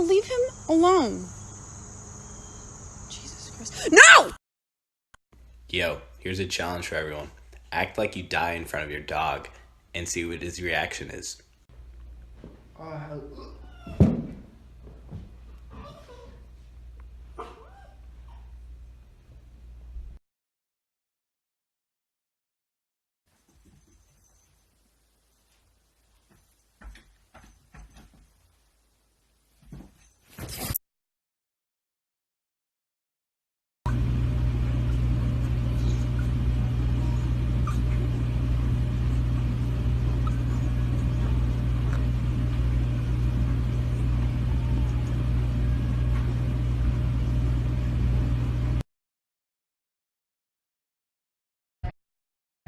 hell? Leave him alone. Jesus Christ. No! Yo, here's a challenge for everyone. Act like you die in front of your dog and see what his reaction is.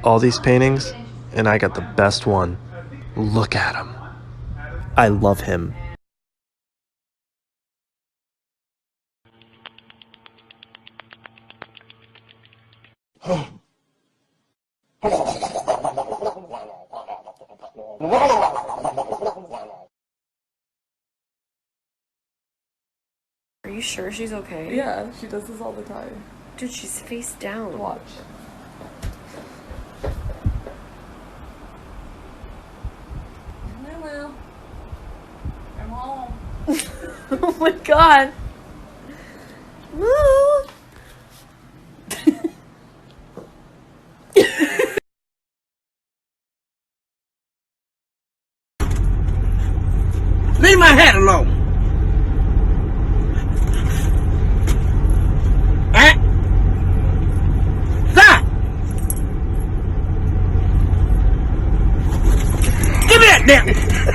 All these paintings, and I got the best one. Look at him. I love him. Are you sure she's okay? Yeah, she does this all the time. Dude, she's face down. Watch. Hello. I'm home. Oh my god. Woo! Leave my hat alone. Huh? Stop. Give me that damn.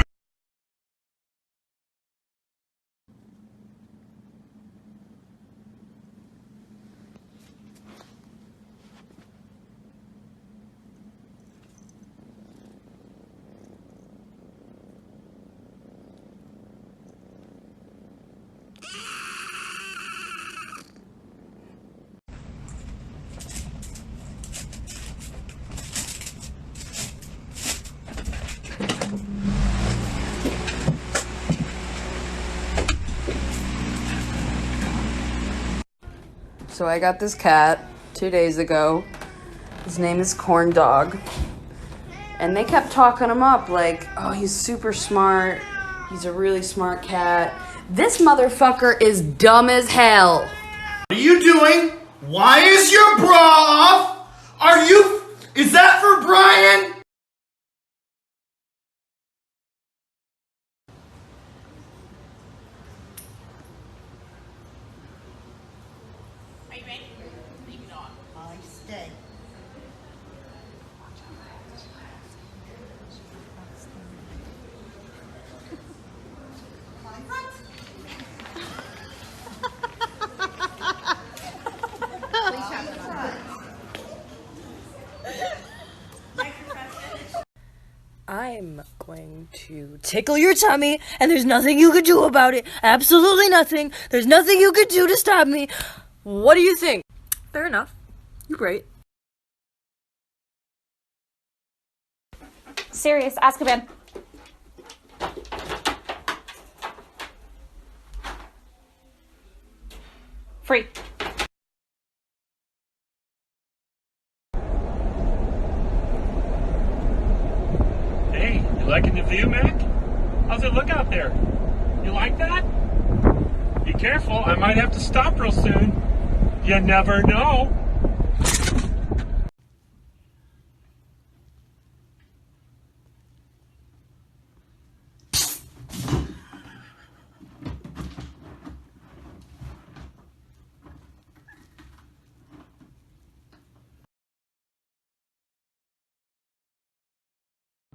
So I got this cat 2 days ago. His name is Corn Dog. And they kept talking him up like, oh, he's super smart. He's a really smart cat. This motherfucker is dumb as hell. What are you doing? Why is your bra off? Is that for Brian? Are you ready? Leave it on. I stay. I'm going to tickle your tummy, and there's nothing you can do about it. Absolutely nothing. There's nothing you can do to stop me. What do you think? Fair enough. You're great. Serious, Azkaban. Free. Hey, you liking the view, Mac? How's it look out there? You like that? Be careful, I might have to stop real soon. You never know.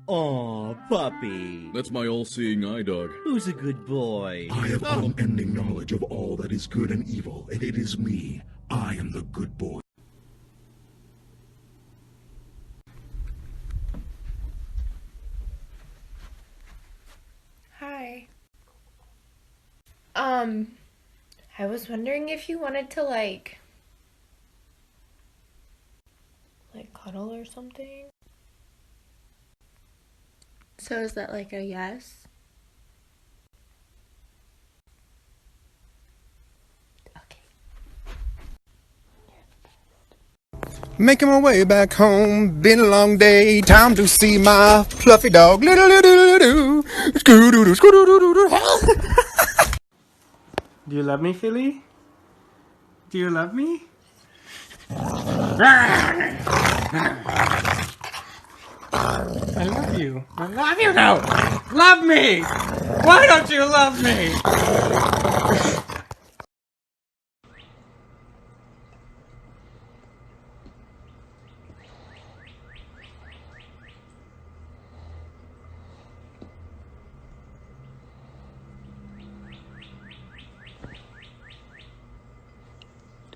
Aw, puppy. That's my all-seeing eye dog. Who's a good boy? I have unending knowledge of all that is good and evil, and it is me. I am the good boy. Hi. I was wondering if you wanted to like cuddle or something. So is that like a yes? Making my way back home, been a long day, time to see my fluffy dog. Do you love me, Philly? Do you love me? I love you. I love you now. Love me. Why don't you love me?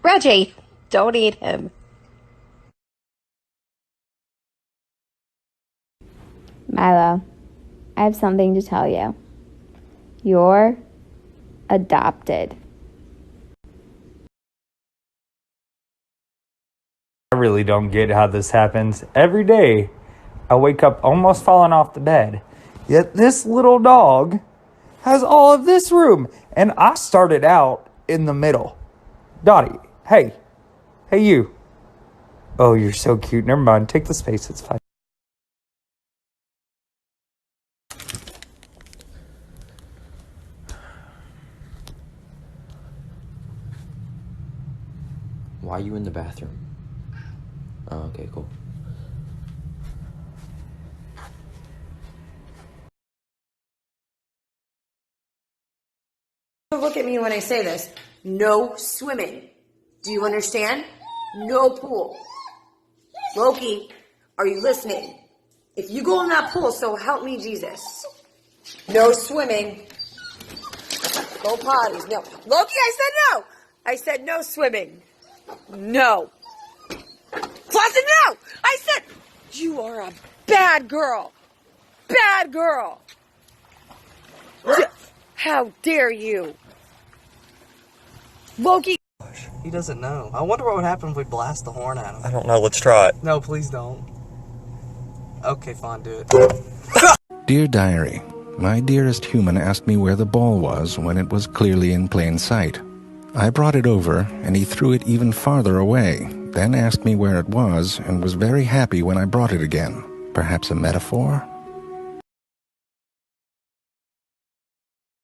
Reggie, don't eat him. Milo, I have something to tell you. You're adopted. I really don't get how this happens. Every day, I wake up almost falling off the bed. Yet this little dog has all of this room. And I started out in the middle. Dottie, hey. Hey, you. Oh, you're so cute. Never mind. Take the space. It's fine. Why are you in the bathroom? Oh, okay, cool. Look at me when I say this. No swimming. Do you understand? No pool. Loki, are you listening? If you go in that pool, so help me Jesus. No swimming. Go potties. No. Loki, I said no. I said no swimming. No. Clausen, no! I said, you are a bad girl. Bad girl. How dare you? Loki. He doesn't know. I wonder what would happen if we blast the horn at him. I don't know. Let's try it. No, please don't. Okay, fine, do it. Dear Diary, my dearest human asked me where the ball was when it was clearly in plain sight. I brought it over, and he threw it even farther away, then asked me where it was, and was very happy when I brought it again. Perhaps a metaphor?